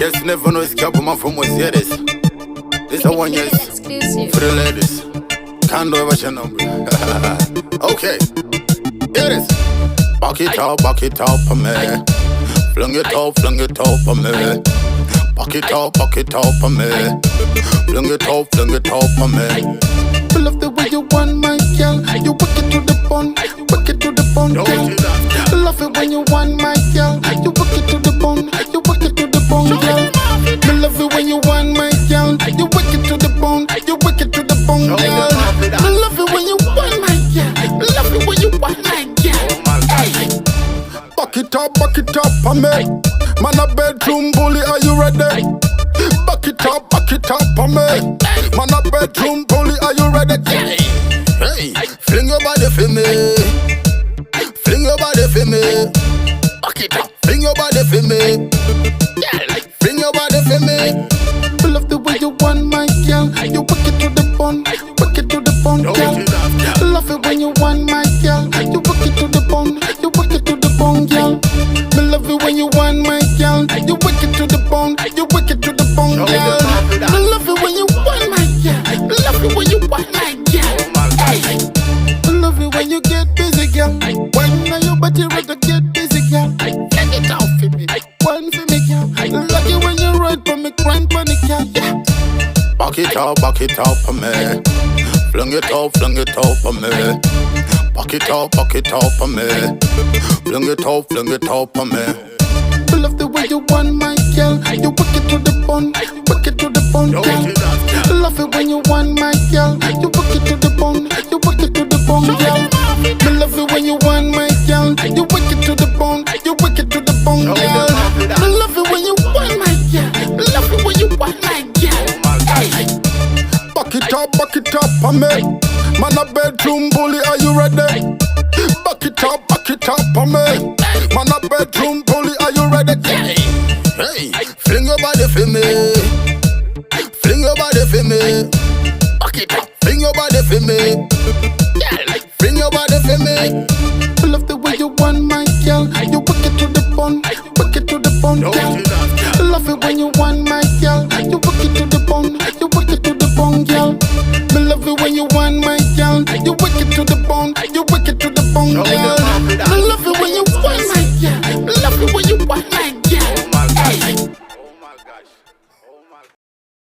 Just never know it's Cowboy-wine from what's here this. This a 1 year Exclusive. for the ladies. Can't do ever your number. Okay, here it is. Back it up for me. Fling it up for me. Back it up for me. Fling it up for me. I love the way you want my girl. You work it to the bone, work it to the bone, girl. I love it when you want my girl. You work it to the bone, you work it to the bone, girl. I love it when you want my girl. You work it to the bone, you work it to the bone, girl. I love it when you want my girl. I love it when you want my girl. Hey. Back it up for me. Man a bedroom bully, are you ready? Back it up for me. Man a bedroom bully, are you ready? Hey, fling your body for me. Fling your body for me. Back it up. Fling your body for me. Yeah, fling your body for me. I love the way you want my girl. You work it to the bone, work it to the bone, girl. I love it when you want my girl. You work it to the bone, you work it to the bone, girl. I love it when you want my girl. You work it to the bone, you work it to the bone, girl. I love it when you want my girl. I love it when you want my girl. Hey. I love it when you get busy, girl. When your body ready to get busy, girl. Take it out for me, one for me, girl. I like it when you ride for me, grind for me, girl. Yeah. Back it up for me. Fling it up for me. Back it up for me. Fling it up for me. I love the way you want my girl. You work it to the bone, work it to the bone, girl. I love it when you want my girl. You work it to the bone, you work it to the bone, girl. I love it when you want my girl. You work it to the bone, you work it to the bone, girl. I love it when you want my girl. I love it when you want my girl. Hey. Back it up for me. Man a bedroom bully, are you ready? Back it up for me. Man a bedroom bully, are you ready? Hey, fling your body for me. Fling your body for me. Back it up. Fling your body for me.